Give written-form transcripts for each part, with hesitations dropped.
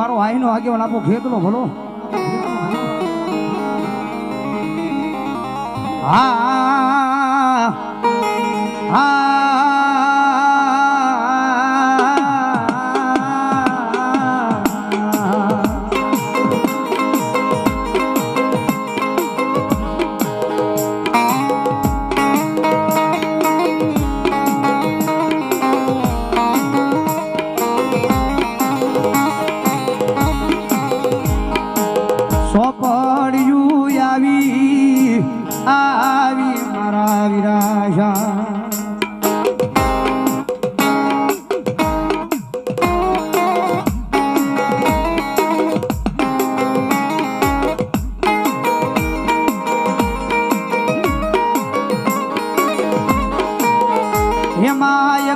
મારો આઈનો આગેવાન આપો ખેતનો ભલો હા હા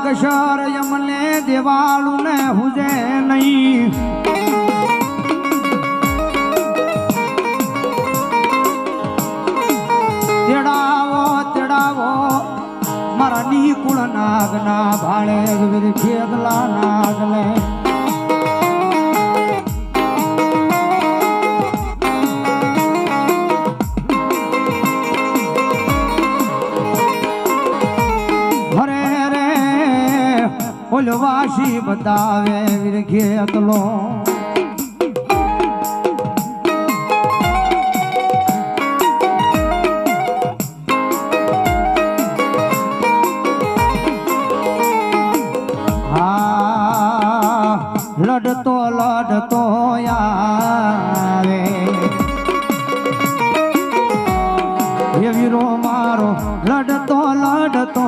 યગશર યમને દેવાળું ને હુજે નહીં તેડાવો મારા નિકુળ નાગના ભાળે ખેદલા નાગલે ફૂલવાસી બતાવે વિરખે અકલો હા લડતો લડતો આવે એ વીરો મારો લડતો લડતો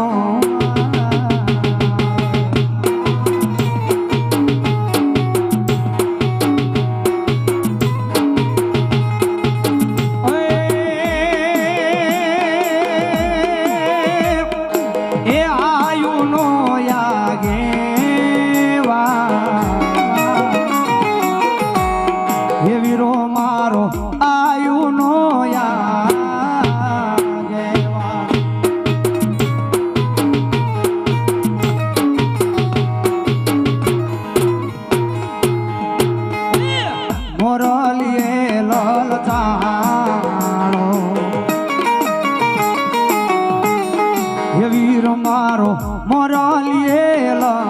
મારો મોરલિયેલા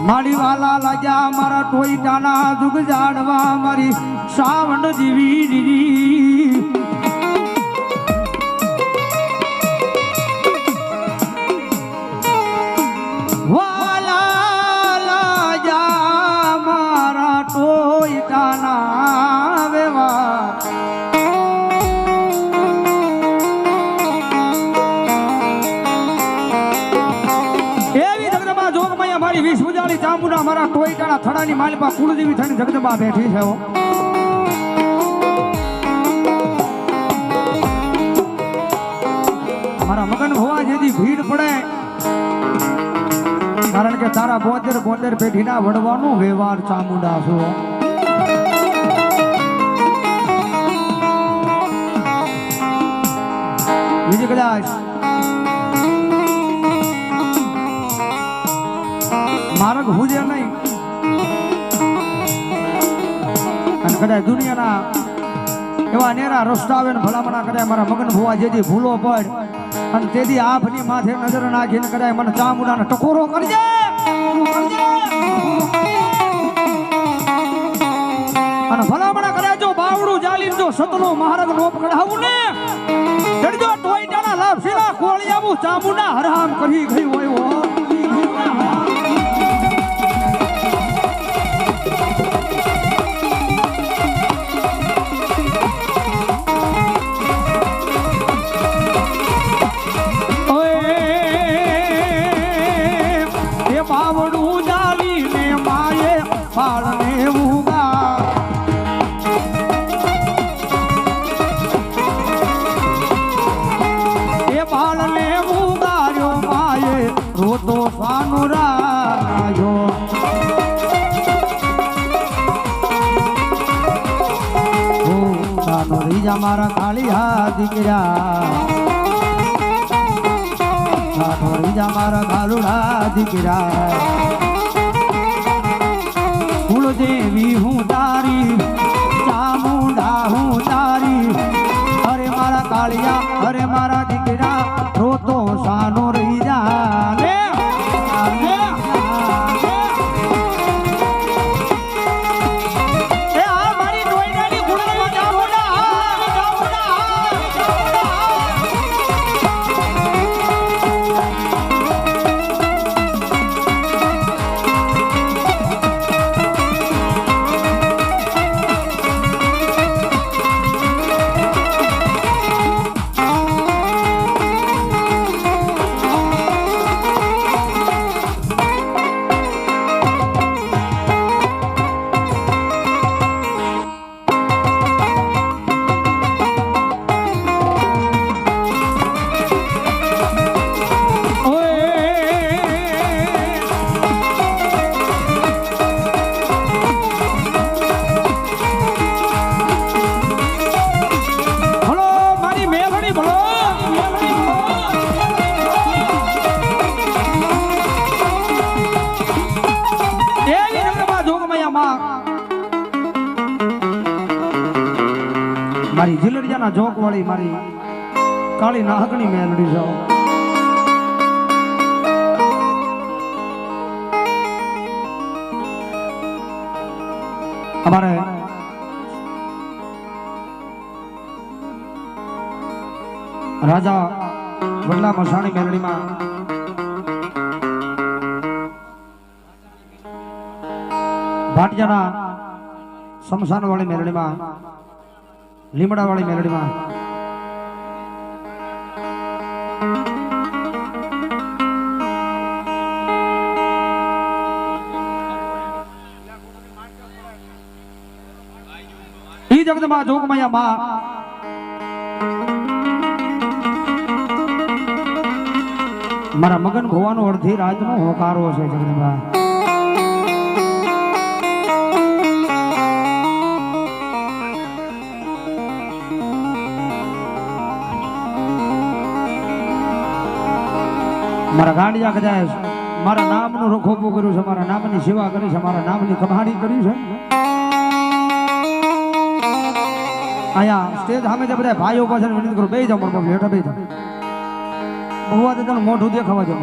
મારી વાલા લાગ્યા મારા ટોઈટાના દુગ જાડવા મારી સાવણ જીવી વાલા લાગ્યા મારા ટોઈટાના વેવા મારી વીસ ઉજાળી ચામુંડા મારા ટોઈટાણા થડાની માલપા કુળદેવી થઈને જગદંબા બેઠી છે મારા મગન ભવા જેથી ભીડ પડે કારણ કે તારા 72 પેઢીના વડવાનો વ્યવહાર ચામુંડા છો બીજી કદાચ માર્ગ હુજે નહીં અને કદાચ દુનિયાના એવા નેરા રસ્તા આવે ને ભલામણા કદાચ મારા મગન ભુવા જેથી ભૂલો પડ અને તેથી આભની માથે નજર નાખીને કદાચ મને ચામુંડાને ટકોરો કરજે અને ભલામણા કદાચ જો બાવડું જાલીને જો સતનો મહારાજ રોપ કઢાવું ને જડજો ટોઈટાના લાભ શિલા કોળી આવું ચામુંડા હરામ કરી ગઈ હોય બાળને ઉગા એ બાળને ઉગાર્યો માયે રોતો સાનુરાયો રીજા મારા કાળી હા દીકરા રીજા મારા ગાલુડા દીકરા કુળદેવી હું તારી ચામુંડા હું તારી અરે મારા કાળિયા અરે મારા દીકરા રોતો સાનો રીજા લે મારી જીલડિયાના જોક વાળી મારી કાળી નાહકની મેલડી જાઓ અમારે રાજા વડલા મસાણી મેલડીમાં ભાટિયાના શમશાન વાળી મેલડીમાં લીમડા વાળી મેલડીમાં ઈ જગતમાં જોગમયા માં મારા મગન ભવાનો અડધી રાતનો હોકારો છે જગદંબા મારા ગાંડિયા કદાચ મારા નામનું રખોપું કર્યું છે મારા નામની સેવા કરી છે મારા નામની કમાણી કરી છે આયા સ્ટેજ સામે જે બધા ભાઈઓ પાછળ વિનંતી કરું બેસી જાઓ મારા બાપ હેઠા બેસી જાઓ ભગવા દાદાનું મોઢું દેખાવા જો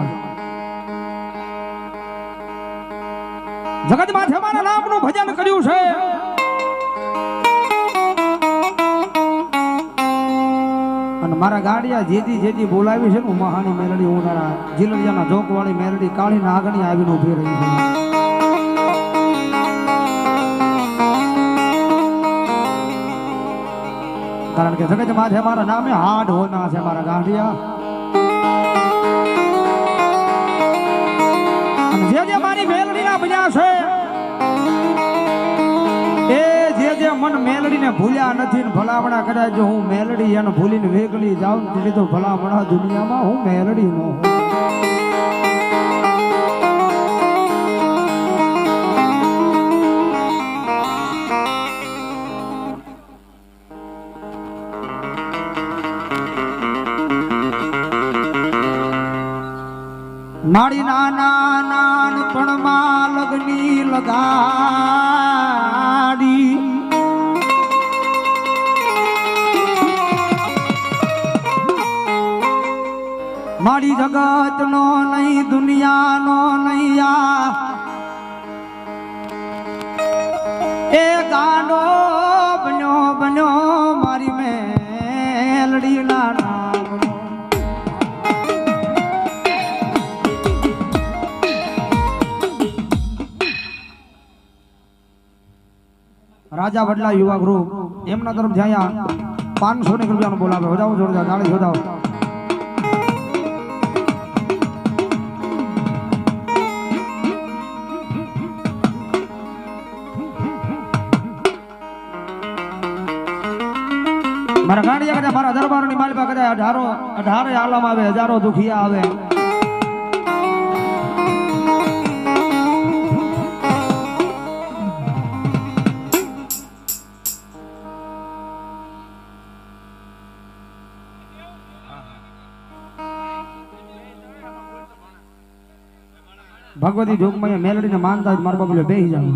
જગત માથે મારા નામનું ભજન કર્યું છે અને મારા ગાડિયા જેથી બોલાવી છે ને મહાની મેલડી ઉનાળા જીલડિયાના જોક વાળી મેલડી કાળી નાગણી આવીને ઉભી રહી છે કારણ કે જગત માથે મારા નામે હાડ હોના છે મારા ગાંઠિયા જે મારી મેલડીના બન્યા છે એ જે મન મેલડીને ભૂલ્યા નથી ને ભલામણા કદાચ જો હું મેલડી એને ભૂલીને વેગળી જાઉં ને તો ભલામણા દુનિયામાં હું મેલડી નો હું મારી નાના નાનપણમાં લગની લગાડી મારી જગત નો નહીં દુનિયા નો નહીં આ એ ગાનો બન્યો મારી મેલડી નાના રાજા વડલા યુવા ગ્રુપ એમના તરફ જયા 500 રૂપિયાનો બોલાવે વધાવો જોરદાર તાળી વધાવો મારા ગાંડિયા કદાચ મારા દરબારની માલિકા કદાચ 18 આલમ આવે, હજારો દુખિયા આવે. ભગવતી જોગમાં મેલડીને માનતા જ મારા બાબુલે બેહી જાવ.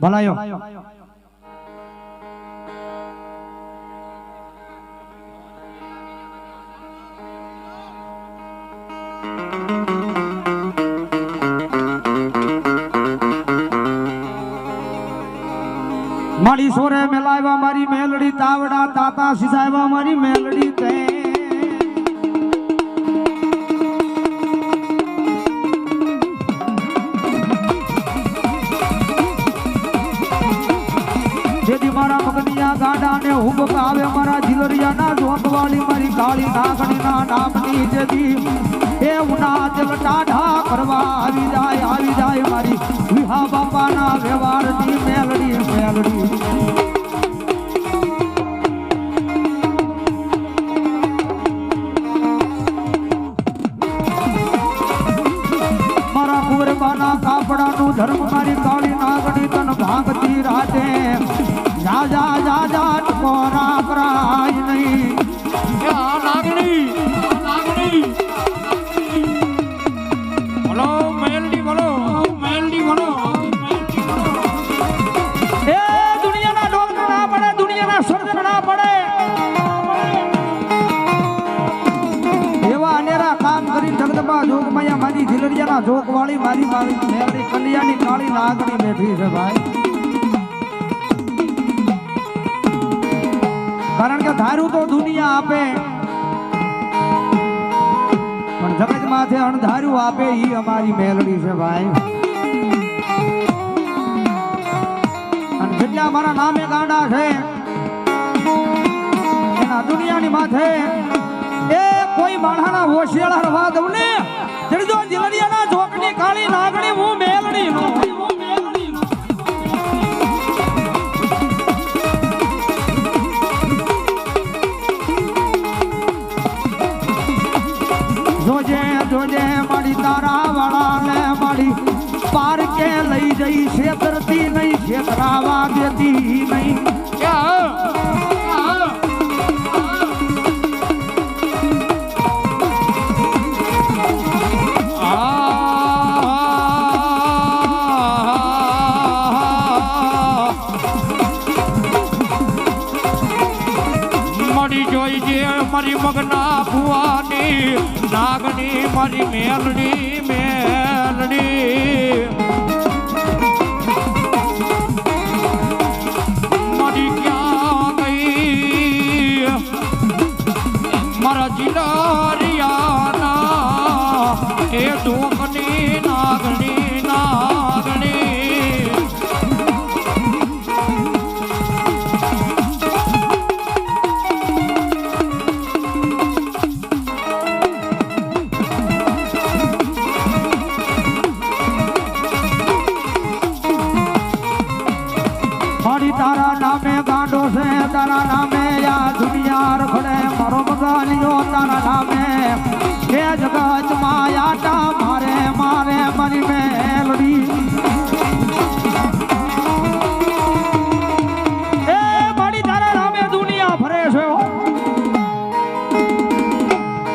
ભલાયો મારી સોરે મેલાવ્યા મારી મેલડી તાવડા તાતા સિસાવ્યા મારી મેલડી તે જેથી મારા મગનિયા ગાડા ને હુંબક આવે મારા જીલરિયા ના જોકવાળી મારી કાળી નાગણી ના નામની જેથી એ ઉના દિલ ટાઢા કરવા આવી જાય મારી વિહા બાપા ના વ્યવહારની મેલડી મેલડી મારા કુંવરબાના કાપડાનું ધર્મ મારી કાળી નાગણી તન ભાગતી રાતે જા જા જા જા ટકોરા કરાય નહીં નાગણી બોલો મેલડી બોલો એ દુનિયાના ડોક્ટર ના પડે, દુનિયાના સર્જન ના પડે એવા અનેરા કામ કરી જગદંબા જોગમાયા મારી જીલરિયાના જોગવાળી મારી મેલડી કલિયાની કાળી નાગણી બેઠી છે ભાઈ. કારણ કે ધારું તો દુનિયા આપે પણ જગત માથે અણધાર્યું આપે ઈ અમારી મેલડી છે ભાઈ. અને જેટલા મારા નામે ગાંડા છે એના દુનિયાની માથે એ કોઈ માણસના હોશિયાળા રવા દઉં ને જડજો જીલડિયાના જોકની કાળી નાગણી હું મેલડી નો જોજે મારી તારા વાળા ને મારી પાર કે લઈ જઈ છેતરતી નહીં, છેતરાવા દેતી નહીં. મળી જોઈ જે મારી મગના ભુવાની નાગણી મારી મેલડી મારી ક્યાં ગઈ મારા જીલરિયાના એ દુઃખની નાગણી તારા નામે ગાંડો છે, તારા નામે યા દુનિયા રખડે મારો મગનિયો તારા નામે એ જગત માં આટા મારે મારી મેલડી એ મારી તારા નામે દુનિયા ફરે છે.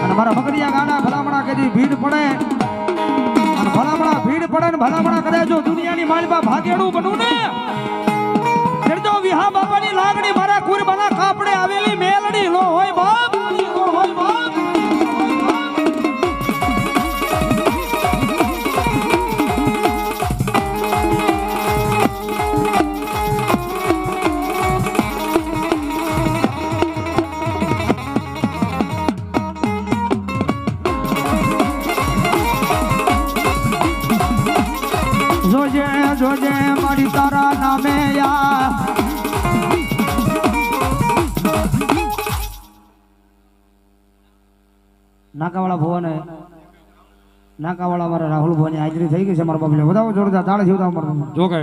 અને મારા મગનિયા ગાંડા ભલામણા કદી ભીડ પડે અને ભલામણા ભીડ પડે ને ભલામણા કદાચ જો દુનિયાની માલપા ભાગેડું બનવું ને વિહા બાપાની લાગણી મારા કુરબાના કાપડે આવેલી મેલડી નો હોય બાપ. જોજે મારી તારા નામે યા નાકાવાળા ભુવાને નાકાવાળા અમારા રાહુલ ભુવાની હાજરી થઈ ગઈ છે મારા બાપલે વધાવો જોરદાર તાળે જીવતા અમારા જો કે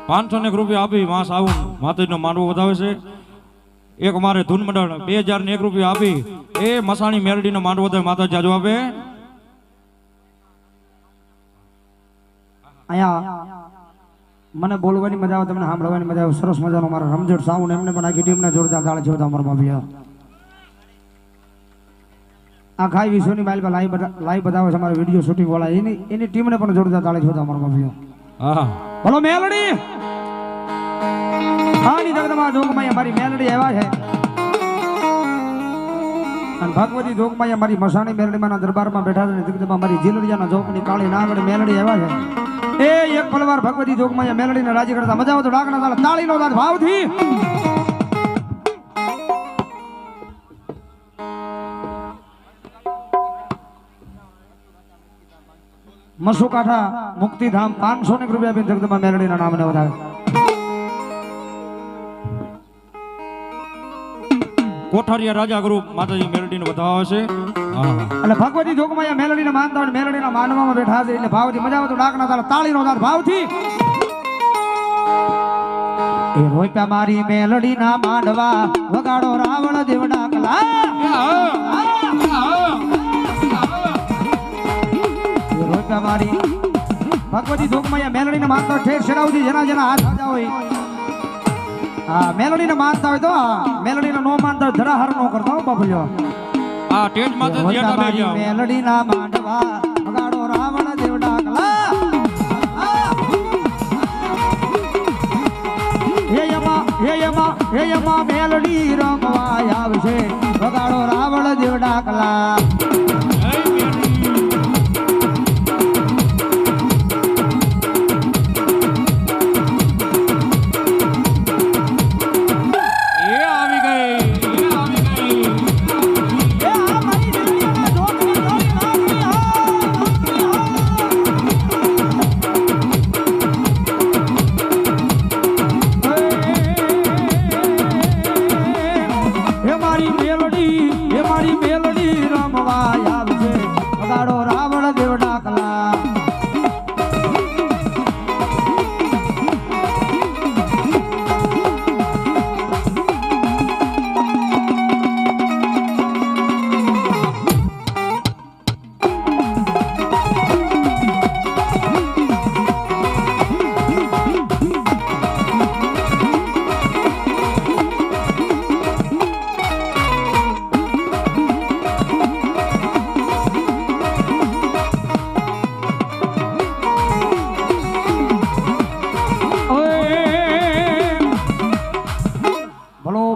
500 રૂપિયા આપી માસ આવું માતાજીનો માંડવો વધાવે છે એક અમારે ધૂન મંડળ 2001 રૂપિયા આપી એ મસાણી મેલડીનો માંડવો વધાવે માતાજી જાજો આપે અહીંયા મને બોલવાની મજા આવે તમને સાંભળવાની મજા આવે સરસ મજાનો મારા રમઝટ સાઉન્ડ એમને પણ આખી ટીમને જોરદાર તાળે જીવતા અમારા બાપલે આ ખાઈ વિશ્વની માઇલ પર લાઈવ બતાવે છે અમારા વિડીયો શૂટિંગ વાળા એની ટીમને પણ જોરદાર તાળે જીવતા અમારા બાપલે હા બોલો મેલડી આની જગદમાં જોગમાં અમારી મેલડી આવ્યા છે અને ભગવતી જોગમાં અમારી મસાણી મેલડીમાંના દરબારમાં બેઠા છે જગદમાં અમારી જીલડિયાના જોગની કાળી નાગડ મેલડી આવ્યા છે એ એક પલવાર ભગવતી જોગમાં મેલડીને રાજી કરતા મજા આવે તો ડાકના તાળ તાળીનો દાદ ભાવથી મસુકાઠા મુક્તિધામ 500 રૂપિયા આપીને જગદંબા મેલડીના નામને વધારે કોઠારિયા રાજા ગુરુ માતાજી મેલડીને વધાવે છે એટલે ભગવતી જોગમાં મેલડીને માનતા હોય મેલડીના માનવામાં બેઠા છે એટલે ભાવથી મજા આવે તો ડાકના તાળ તાળીનો દાદ ભાવથી એ રોપ્યા મારી મેલડીના માંડવા વગાડો રાવણ દેવડા કલા મારી ભગવતી જોગમાં મેલડીને માનતા ઠેર શેરાવજી જેના હાથ સાજા હોય હા મેલડીને માનતા હોય તો મેલડીને નો માનતા હોય ધરાહર નો કરતા હો બાપલ્યો આ ટેજ માથે જેટા બેહી જાવ મેલડીના માંડવા વગાડો રાવણ દેવડા કલા હે યમા મેલડી રમવા આવશે વગાડો રાવણ દેવડા કલા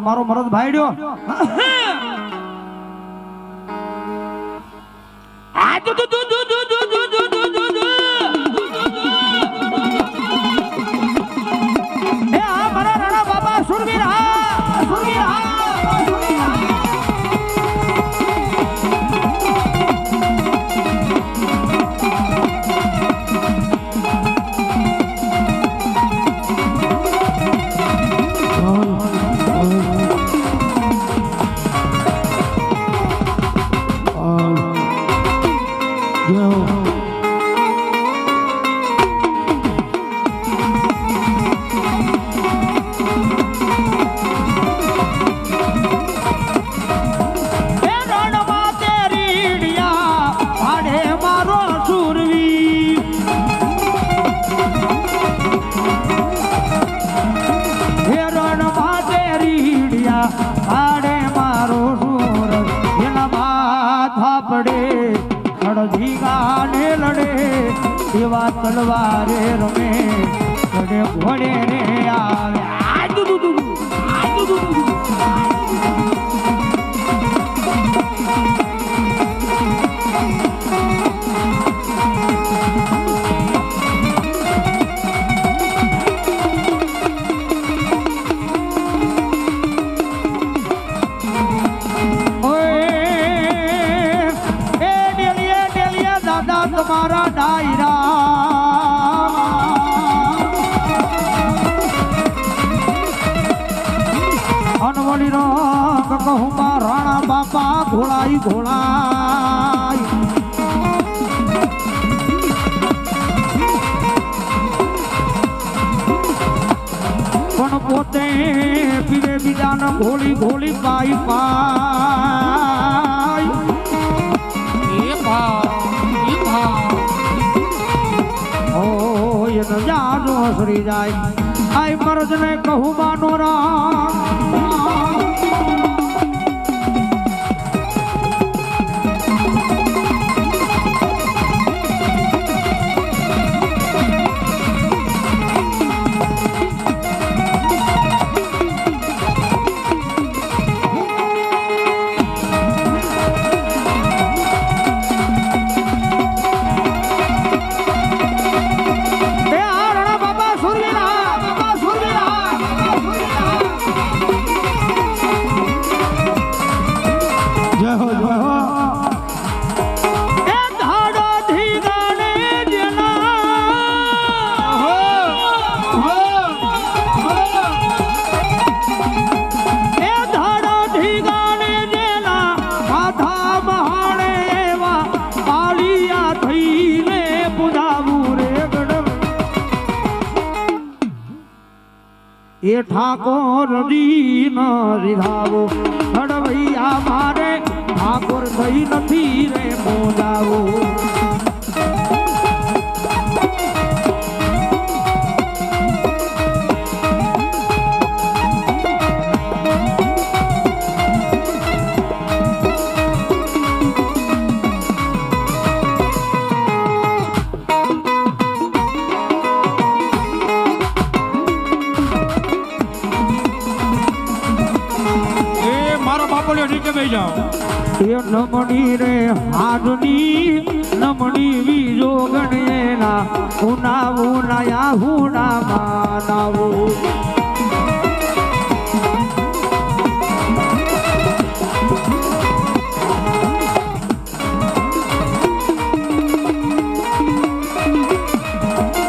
મારો મરદ ભાઈડ્યો મારા રાણા બાબા સુરવીર એવા તલવારે રમે ઘોડે ઘોડે રે આવે તમારા ડાયરા વનવલી રંગ કહુંબા રાણા બાપા ઘોળાઈ ઘોળાઈ પણ પોતે પીવે બીજાને ઘોળી ઘોળી પાઈ પાઈ ઓ એ ન જાનો હસરી જાય આઈ મરદ ને કહું માનો રામ એ ઠાકોર દીન રીધાવો હડવૈયા મારે ઠાકોર થઈ નથી રે મોજાવો નમણી રે હાડની નમણી વીજો ગણેના ઉનાવું નયા હુના માનાવું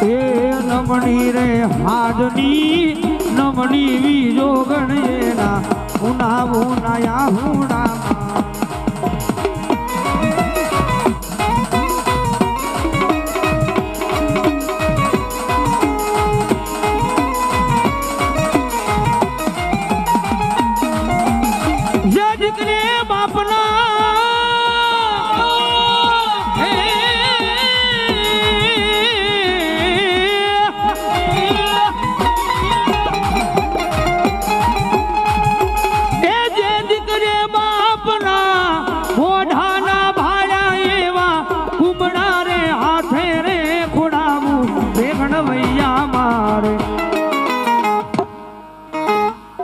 એ નમણી રે હાડની નમણી વીજો ગણેના ઉનાવું નયા હુના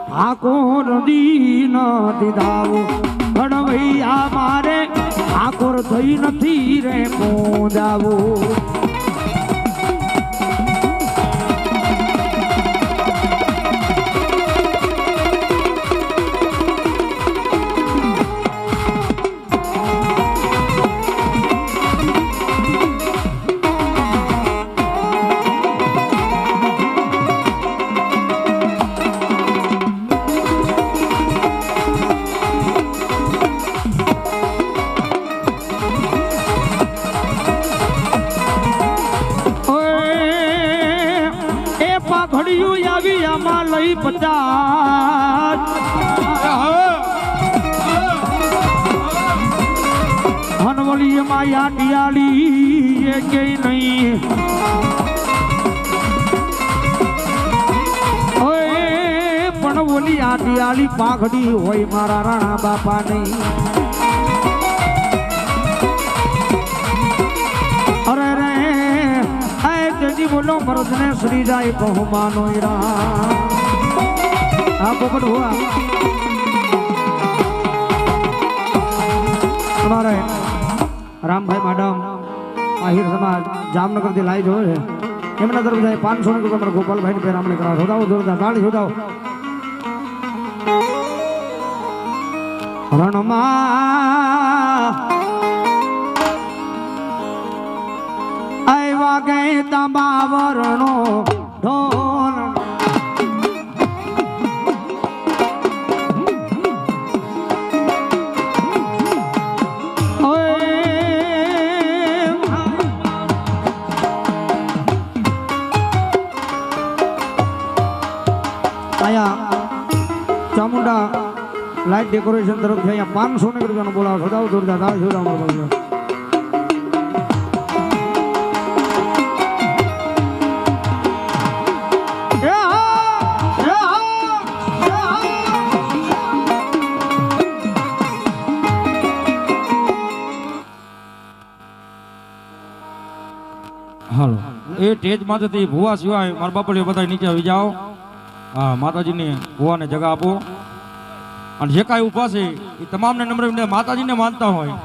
ઠાકોર દીન દીધાવો હડવૈયા મારે ઠાકોર થઈ નથી રે મોજાવો લઈ 50 હનવલી માયા ડિયાળી એ કે નહીં ઓય પણ ઓલી આ ડિયાળી પાઘડી હોય મારા રાણા બાપા નહીં અરે રે આય તેજી બોલો મરદ ને શ્રી જાય કહો માનો રા આ પોપટ હુઆ તમારે રામભાઈ મેડમ આહિર સમાજ જામનગર થી લાઈ જોયો છે એમના તરફ જાય 500 રૂપિયા તમારે ગોપાલભાઈ ને પેરામણી કરાવો શોધાવો જોરદાર તાળી શોધાવો રણમાં આવ્યા ગઈ તાંબાવરણો ઢોલ ચામુંડા લાઇટ ડેકોરેશન તરફથી અહીંયા 500 રૂપિયાનો બોલાવો સદાવ જોરદાર તાળી જોરદાર અમારા ભાઈઓ. હાલો એ સ્ટેજ માંથી ભુવા સિવાય મારા બાપડીઓ બધા નીચે આવી જાઓ. હા માતાજીને ભુવાને જગા આપો અને જે કાંઈ ઊભા છે એ તમામને નમ્ર માતાજીને માનતા હોય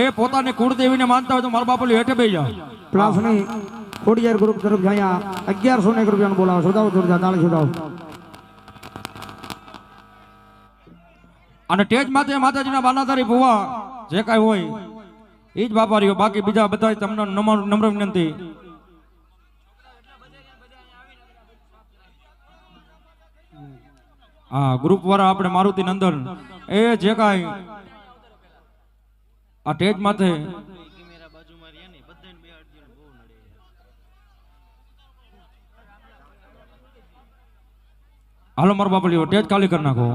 એ પોતાની કુળદેવીને માનતા હોય તો મારા બાપડીઓ હેઠે બેસી જાઓ. પ્લાસની ખોડિયાર ગ્રુપ તરફથી અહીંયા 1101 રૂપિયાનો બોલાવો સદાવ જોરદાર તાળી સદાવ. અને સ્ટેજ માથે માતાજીના બાનાધારી ભુવા જે કાંઈ હોય એ જ બાપારીઓ, બાકી બીજા બધા તમને નમ્ર વિનંતી. હા ગ્રુપ વાળા આપણે મારુતિ નંદન એ જે કાંઈ આ સ્ટેજ માથે હાલો મારા બાપલીઓ સ્ટેજ ખાલી કરી નાખો.